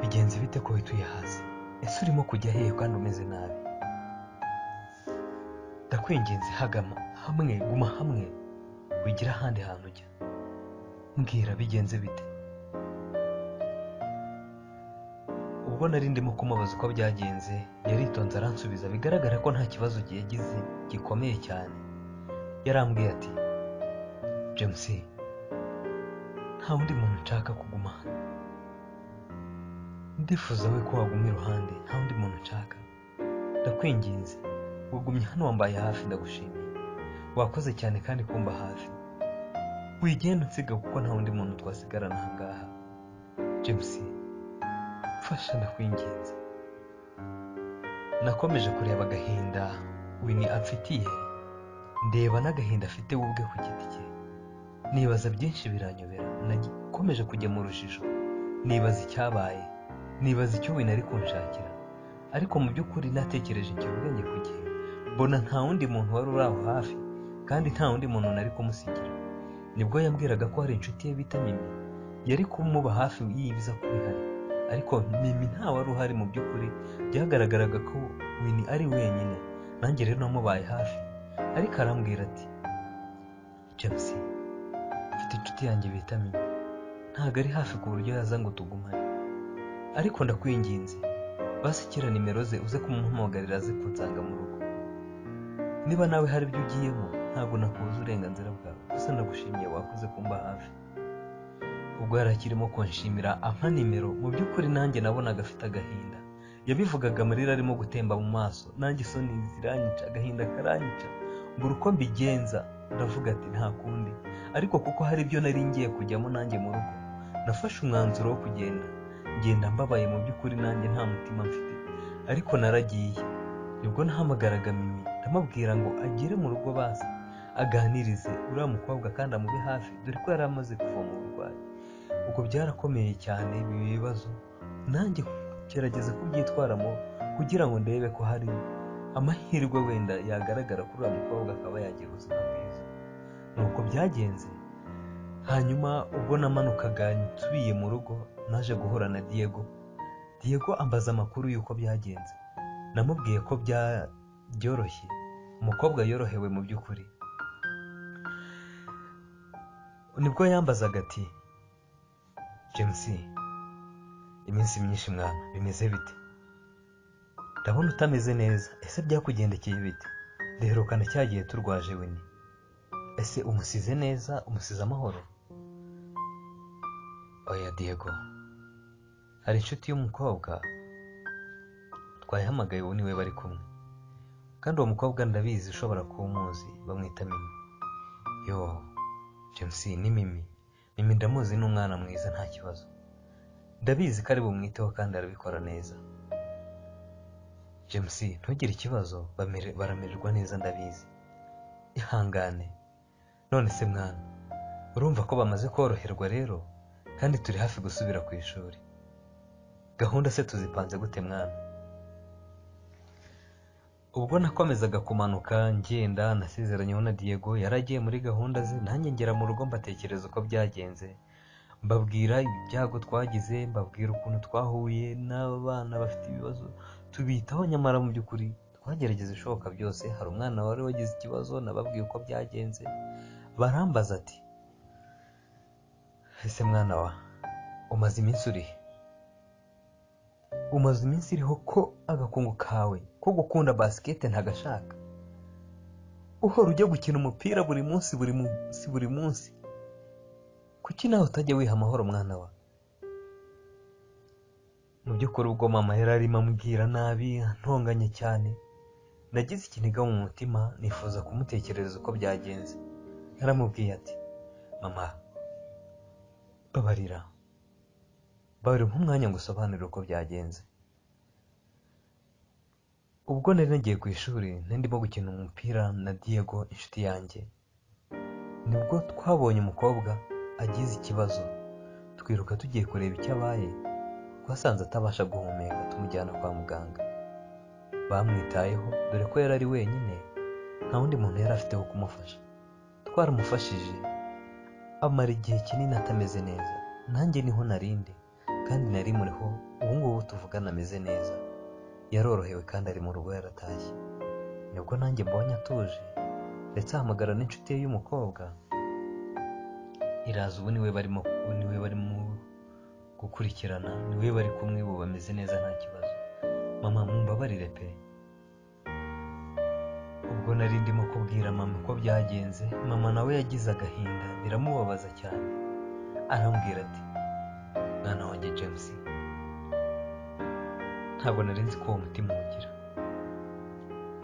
bigenze bite ko wituye hasi? Ese urimo kujya hehe kandi umeze nabi? Ndakwinginze guma hamwe wigira ahandi hantu ujya. Mbwira bigenze bite? ubwo nari ndimo kumubaza uko byagenze yaritonze aransubiza bigaragara ko nta kibazo yagize gikomeye cyane. Yarambwiye ati James, nta wundi muntu nshaka kuguma hano, ndifuza we ko waguma iruhande, nta wundi muntu nshaka, ndakwinginze wagumye hano wambaye hafi, ndagushimiye, wakoze cyane kandi kumba hafi, wigenda unsiga kuko nta wundi muntu twasigarana aha ngaha. James, fasha ndakwinginze. Nakomeje kureba agahinda Winnie amfitiye, ndeba n'agahinda afite we ubwe ku giti cye, nibaza byinshi biranyobera. Nakomeje kujya mu rujijo, nibaza icyabaye, nibaza icyo Winnie ari kunshakira, ariko mu by'ukuri natekereje icyo ubwenge ku gihe, mbona nta wundi muntu wari uri aho hafi kandi nta wundi muntu nari kumusigira. Nibwo yambwiraga ko hari inshuti ye bita Mimi yari kumuba hafi yibiza kubihari, ariko Mimi nta wari uhari. Mu by'ukuri byagaragaraga ko Winnie ari wenyine, nanjye rero namubaye hafi, ariko arambwira ati James, mfite inshuti yanjye bita Mimi, ntabwo ari hafi ku buryo yaza ngo tugumane, ariko ndakwinginze basikira nimero ze uze kumuhamagarira aze kunsanga mu rugo. Niba nawe hari ibyo ugiyemo ntabwo nakubuza uburenganzira bwawe, gusa nagushimiye wakoze kumba hafi. Ubwo yari akirimo kunshimira ampa nimero, mu by'ukuri nanjye nabonaga afite agahinda, yabivugaga amarira arimo gutemba mu maso, nanjye isoni ziranyica, agahinda karanyica, mbura uko mbigenza. Ndavuga ati nta kundi, ariko kuko hari ibyo nari ngiye kujyamo nanjye mu rugo, nafashe umwanzuro wo kugenda, ngenda mbabaye mu by'ukuri nanjye nta mutima mfite, ariko naragiye. Nibwo nahamagaraga Mimi ndamubwira ngo agere mu rugo basi aganirize uriya mukobwa kandi amube hafi, dore ko yari amaze kuva mu burwayi. Ubwo byarakomeye cyane ibi bibazo, nanjye gerageza kubyitwaramo kugira ngo ndebe ko hari amahirwe wenda yagaragara kuri uriya mukobwa akaba yagira ubuzima bwiza. Nuko byagenze. Hanyuma ubwo namanukaga nsubiye mu rugo, naje guhura na Diego ambaza amakuru y'uko byagenze. Namubwiye ko byoroshye, umukobwa yorohewe mu by'ukuri. Nibwo yambazaga ati James, iminsi myinshi mwana, bimeze bite? Ndabona utameze neza, ese byakugendekeye bite? Duherukana cyagiye turwaje Winnie, ese umusize neza, umusize amahoro? Oya Diego, hari inshuti y'umukobwa twayihamagaye, ubu niwe bari kumwe, kandi uwo mukobwa ndabizi ushobora kuba umuzi, bamwita Mimi. Yo James, ni Mimi ndamuzi, ni umwana mwiza, nta kibazo, ndabizi ko ari bumwiteho kandi arabikora neza. James, ntugire ikibazo, baramererwa neza, ndabizi, ihangane. None se mwana, urumva ko bamaze koroherwa rero, kandi turi hafi gusubira ku ishuri. Gahunda se tuzipanze gute mwana? Ubwo nakomezaga kumanuka ngenda, nasezeranyeho na Diego, yaragiye muri gahunda ze, nanjye ngera mu rugo mbatekereza uko byagenze, mbabwira ibyago twagize, mbabwira ukuntu twahuye n'abana bafite ibibazo, tubitaho. Nyamara mu by'ukuri twagerageza ishoboka byose. Hari umwana wari wagize ikibazo, nababwiye uko byagenze. Barambaza ati ese mwana wa, umaze iminsi urihe? Umaze iminsi iriho ko agakungu kawe ko gukunda basket ntagashaka, uhora ujya gukina umupira buri munsi, kuki nawe utajya wiha amahoro mwana wa? Mu by'ukuri ubwo mama yari arimo ambwira nabi, ntonganye cyane, nagize ikiniga mu mutima, nifuza kumutekerereza uko byagenze. Yaramubwiye ati mama, babarira nk'umwanya ngo usobanurire uko byagenze. Ubwo nari nagiye ku ishuri, ndimo gukina umupira na Diego inshuti yanjye, nibwo twabonye umukobwa agize ikibazo, twiruka tugiye kureba icyo abaye, twasanze atabasha guhumeka, tumujyana kwa muganga. Bamwitayeho dore ko yari ari wenyine, nta wundi muntu yari afite wo kumufasha. Twaramufashije amara igihe kinini atameze neza, nanjye niho narindi kandi nari muriho. Ubu ngubu tuvugana ameze neza, yarorohewe kandi ari mu rugo yaratashye. Nibwo nanjye mbonye atuje, ndetse ahamagara n'inshuti ye y'umukobwa iraza. Ubu niwe barimo gukurikirana niwe bari kumwe ubu bameze neza nta kibazo. Mama mumbabarire pe. Ubwo nari ndimo kubwira mama ko byagenze, mama nawe yagize agahinda biramubabaza cyane. Arambwira ati mwana wanjye James, ntabwo nari nzi ko uwo mutima ugira.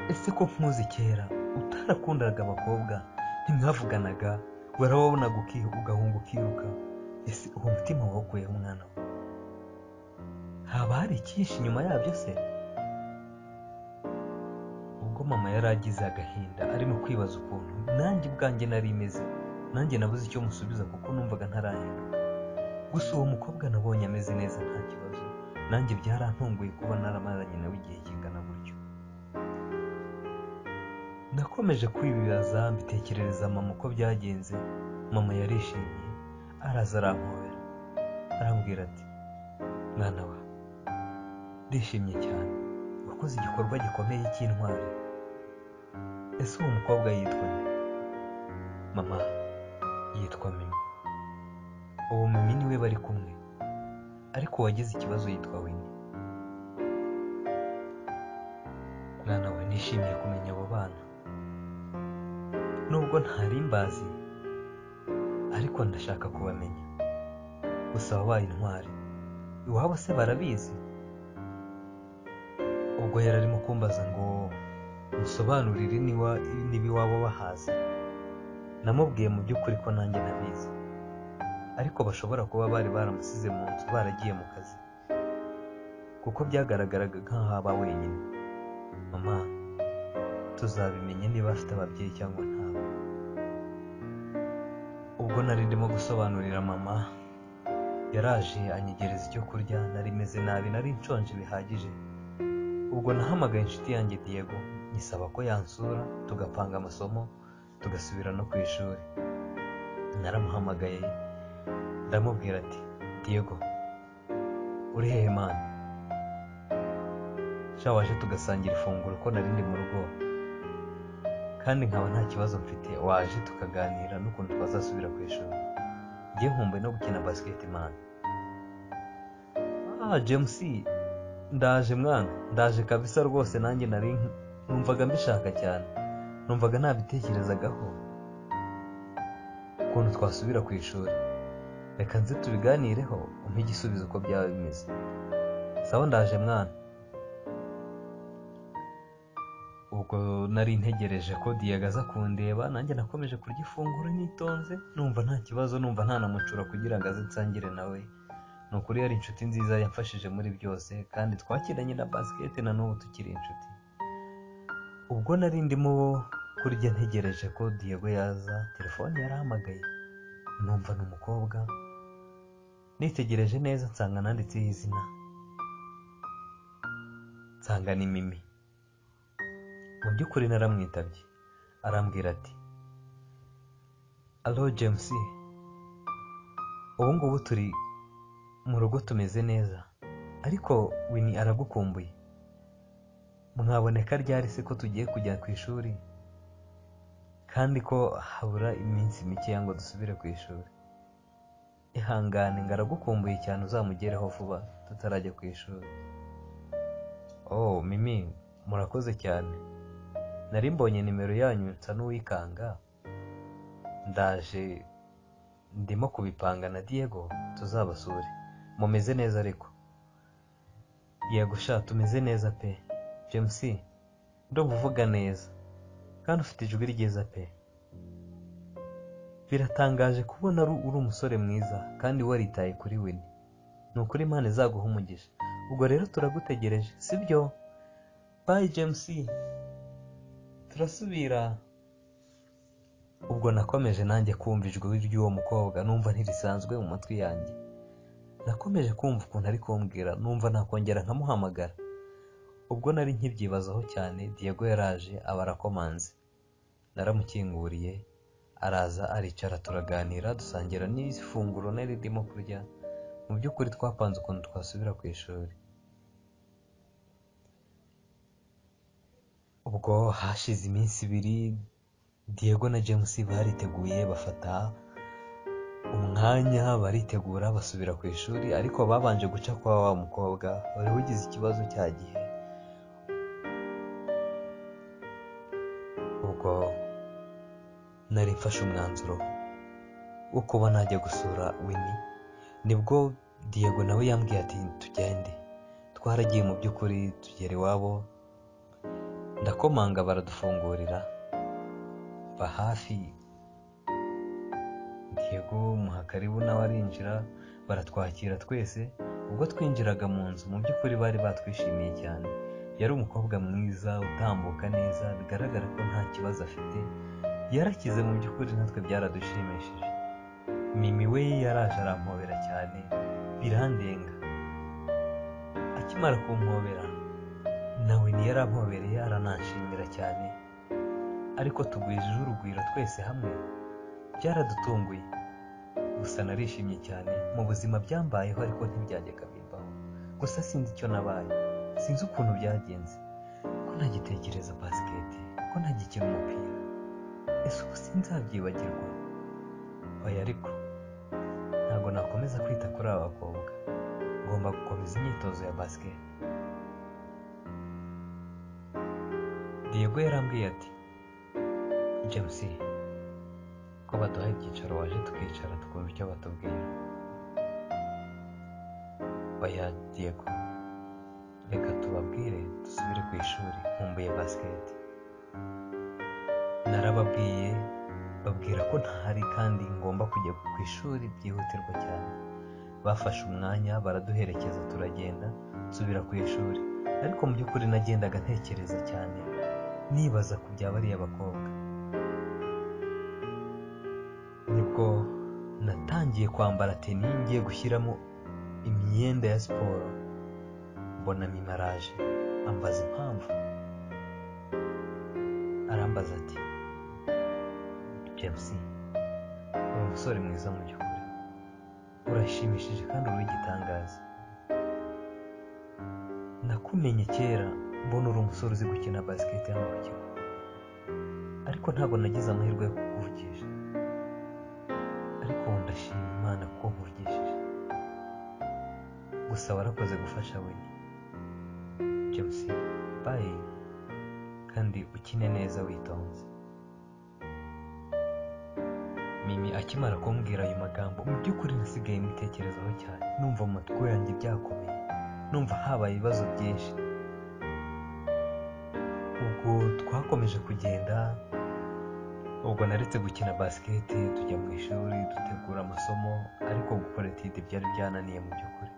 Ese ko nkuzi kera utarakundaga abakobwa, ntimwavuganaga, warawabonaga ugahunga ukiruka. Ese uwo mutima wawukuyeho mwana we? Haba hari icyinshi nyuma yabyo se? Ubwo mama yari agize agahinda arimo kwibaza ukuntu nanjye ubwanjye nari imeze, nanjye nabuze icyo musubiza kuko numvaga ntarahinduka. Gusa uwo mukobwa nabonye ameze neza nta kibazo, nanjye byarantunguye kuba naramaranye nawe igihe kingana gutyo. Nakomeje kwibaza mbitekerereza mama uko byagenze. Mama yarishimye, araza arampobera, arambwira ati mwana wa, ndishimye cyane, wakoze igikorwa gikomeye cy'intwari. Ese uwo mukobwa yitwa nde? Mama, yitwa Mimi. Uwo Mimi niwe bari kumwe, ariko uwagize ikibazo yitwa Winnie. Mwana we, nishimiye kumenya abo bana, nubwo ntari mbazi ariko ndashaka kubamenya. Gusa wabaye intwari, iwabo se barabizi? Ubwo yari arimo kumbaza ngo musobanurire niba iwabo bahazi. Namubwiye mu by'ukuri ko nanjye ntabizi, ariko bashobora kuba bari baramusize mu nzu baragiye mu kazi, kuko byagaragaraga nk'aho aba wenyine. Mama, tuzabimenye niba afite ababyeyi cyangwa ntabo. Ubwo nari ndimo gusobanurira mama, yaraje anyegereza icyo kurya. Nari meze nabi, nari nshonje bihagije. Ubwo nahamagaye inshuti yanjye Diego, nyisaba ko yansura tugapanga amasomo tugasubira no ku ishuri. Naramuhamagaye ndamubwira ati Diego, uri hehe mani? Sha waje tugasangira ifunguro ko nari ndi mu rugo, kandi nkaba nta kibazo mfite. Waje tukaganira n'ukuntu twazasubira ku ishuri. Ngiye nkumbuye no gukina basketball. James, ndaje mwana, ndaje kabisa rwose. Nanjye nari numvaga mbishaka cyane, numvaga nabitekerezagaho ukuntu twasubira ku ishuri. Reka nze tubiganireho umpe igisubizo uko byaba bimeze. Sawa, ndaje mwana. Ubwo nari ntegereje ko Diego aza kundeba, nanjye nakomeje kurya ifunguro nitonze, numva nta kibazo, numva nta namucura kugira ngo aze nsangire nawe. Ni ukuri yari inshuti nziza yamfashije muri byose, kandi twakiranye na basket na n'ubu tukiri inshuti. Ubwo nari ndimo kurya ntegereje ko Diego yaza, telefone yarahamagaye, numva ni umukobwa. Nitegereje neza nsanga nanditseho izina, nsanga ni Mimi. Mu by'ukuri naramwitabye. Arambwira ati Allo James, ubu ngubu turi mu rugo tumeze neza, ariko Winnie aragukumbuye. Mwaboneka ryari se ko tugiye kujya ku ishuri, kandi ko habura iminsi mike ngo dusubire ku ishuri? Ihangane, ngaragukumbuye cyane, uzamugereho vuba tutarajya ku ishuri. Oh Mimi, murakoze cyane. Nari mbonye nimero yanyu nsa n'uwikanga, ndaje ndimo kubipanga na Diego tuzabasure. Mumeze neza ariko? Yego sha, tumeze neza pe. James, ndumva uvuga neza kandi ufite ijwi ryiza pe. Biratangaje kubona uri umusore mwiza kandi waritaye kuri Winnie. Ni ukuri Imana izaguha umugisha. Ubwo rero turagutegereje, sibyo? Bye James, turasubira. Ubwo nakomeje nanjye kumva ijwi ry'uwo mukobwa, numva ntirisanzwe mu matwi yanjye. Nakomeje kumva ukuntu ari kumbwira, numva nakongera nkamuhamagara. Ubwo nari nkibyibazaho cyane, Diego yaraje aba arakomanze. Naramukinguriye, araza aricara turaganira, dusangira n'ifunguro nari ndimo kurya. Mu by'ukuri twapanze ukuntu twasubira ku ishuri. Ubwo hashize iminsi 2, Diego na James bariteguye bafata umwanya baritegura basubira ku ishuri, ariko babanje guca kwa wa mukobwa wari ugize ikibazo cya gihe. Ubwo nari mfashe umwanzuro wo kuba najya gusura Winnie, nibwo Diego nawe yambwiye ati tugende. Twaragiye mu by'ukuri tugera iwabo, ndakomanga baradufungurira, mva hafi. Diego muha karibu nawe arinjira, baratwakira twese. Ubwo twinjiraga mu nzu, mu by'ukuri bari batwishimiye cyane. Yari umukobwa mwiza utambuka neza, bigaragara ko nta kibazo afite, yarakize mu by'ukuri, natwe byaradushimishije. Mimi we yaraje arampobera cyane birandenga. Akimara kumpobera nawe yarampobereye arananshimira cyane, ariko tugwijije urugwiro twese hamwe, byaradutunguye. Gusa narishimye cyane, mu buzima byambayeho ariko ntibyajyaga bimbaho. Gusa sinzi icyo nabaye, sinzi ukuntu byagenze, ko ntagitekereza basiketi, ko ntagikina umupira. Ese ubu sinzabyibagirwa? Oya, ariko ntabwo nakomeza kwita kuri aba bakobwa, ngomba gukomeza imyitozo ya basiketi. Diego yarambwiye ati James, ko baduhaye ibyicaro waje tukicara tukumva icyo batubwira. Oya Diego, reka tubabwire dusubire ku ishuri, nkumbuye basiketi. Narababwiye, babwira ko ntahari kandi ngomba kujya ku ishuri byihutirwa cyane. Bafashe umwanya baraduherekeza, turagenda nsubira ku ishuri, ariko mu by'ukuri nagendaga ntekereza cyane, nibaza ku bya bariya bakobwa. Nibwo natangiye kwambara teni, ngiye gushyiramo imyenda ya siporo, mbona Mimi araje ambaza impamvu. Arambaza ati James, uri umusore mwiza mu by'ukuri, urashimishije kandi uri igitangaza. Nakumenye kera mbona uri umusore uzi gukina basiketi hano ku kigo, ariko ntabwo nagize amahirwe yo kukuvugisha, ariko ndashima Imana ko nkuvugishije. Gusa warakoze gufasha Winnie. James, bye, kandi ukine neza witonze. Mimi akimara kumbwira ayo magambo, mu by'ukuri nasigaye mbitekerezaho cyane, numva mu matwi yanjye byakomeye, numva habaye ibibazo byinshi. Ubwo twakomeje kugenda, ubwo naretse gukina basiketi, tujya mu ishuri dutegura amasomo, ariko gukora etide byari byananiye mu by'ukuri.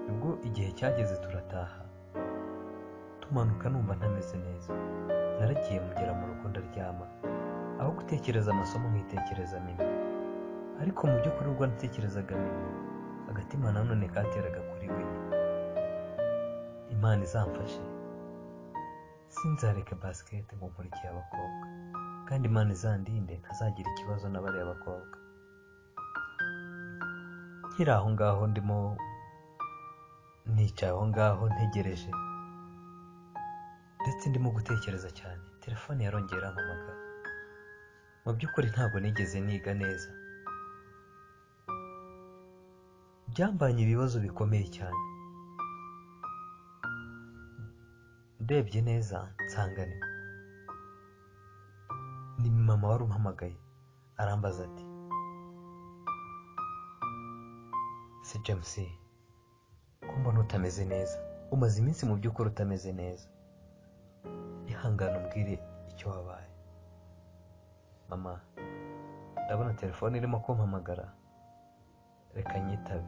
Ubwo igihe cyageze turataha, tumanuka numva ntameze neza. Naragiye mugera mu rugo ndaryama, aho gutekereza amasomo nkitekereza Mimi. Ariko mu by'ukuri ubwo natekerezaga Mimi, agatima nanone kateraga kuri Winnie. Imana izamfashe, sinzareke basiketi ngo nkurikiye abakobwa, kandi Imana izandinde ntazagira ikibazo na bariya bakobwa. Nkiri aho ngaho ndimo nicaye aho ngaho ntegereje, ndetse ndimo gutekereza cyane, telefone yarongeye irampamagara. Mu by'ukuri ntabwo nigeze niga neza, byambanye ibibazo bikomeye cyane. Ndebye neza nsanga ni mama wari umpamagaye, arambaza ati se James, ko mbona utameze neza, umaze iminsi mu by'ukuri utameze neza, ihangane umbwire icyo wabaye. Mama, ndabona telefone irimo kumpamagara, reka nyitabe,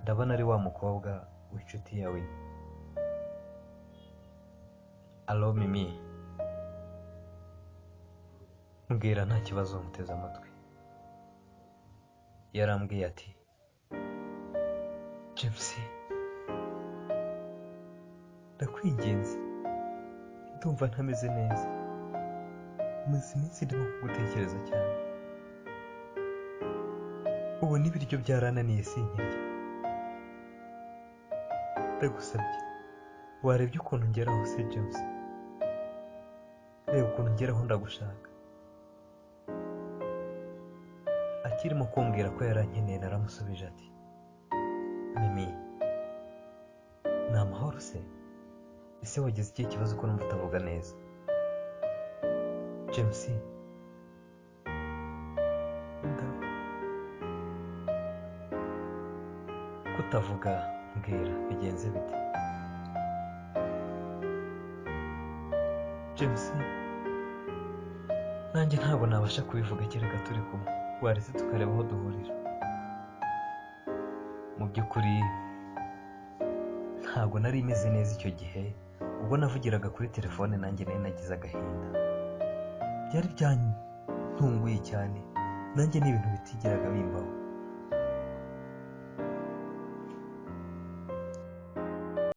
ndabona ari wa mukobwa w'inshuti yawe. Alo Mimi, mbwira nta kibazo, muteze amatwi. Yarambwiye ati James, ndakwinginze, ndumva ntameze neza, maze iminsi ndimo kugutekereza cyane. Ubu n'ibiryo byarananiye sinkirya. Ndagusabye, warebye ukuntu ngeraho se James? Reba ukuntu ngeraho ndagushaka. akirimo kumbwira ko yarankeneye naramusubije ati Mimi ni amahoro se ese wagize ikihe kibazo ko numva utavuga neza James kutavuga mbwira bigenze bite James nanjye ntabwo nabasha kubivuga kereka turi kumwe waretse tukareba aho duhurira mu by'ukuri ntabwo nari meze neza icyo gihe ubwo navugiraga kuri telefone nanjye nari nagize agahinda byari byantunguye cyane nanjye ni ibintu bitigeraga bimbaho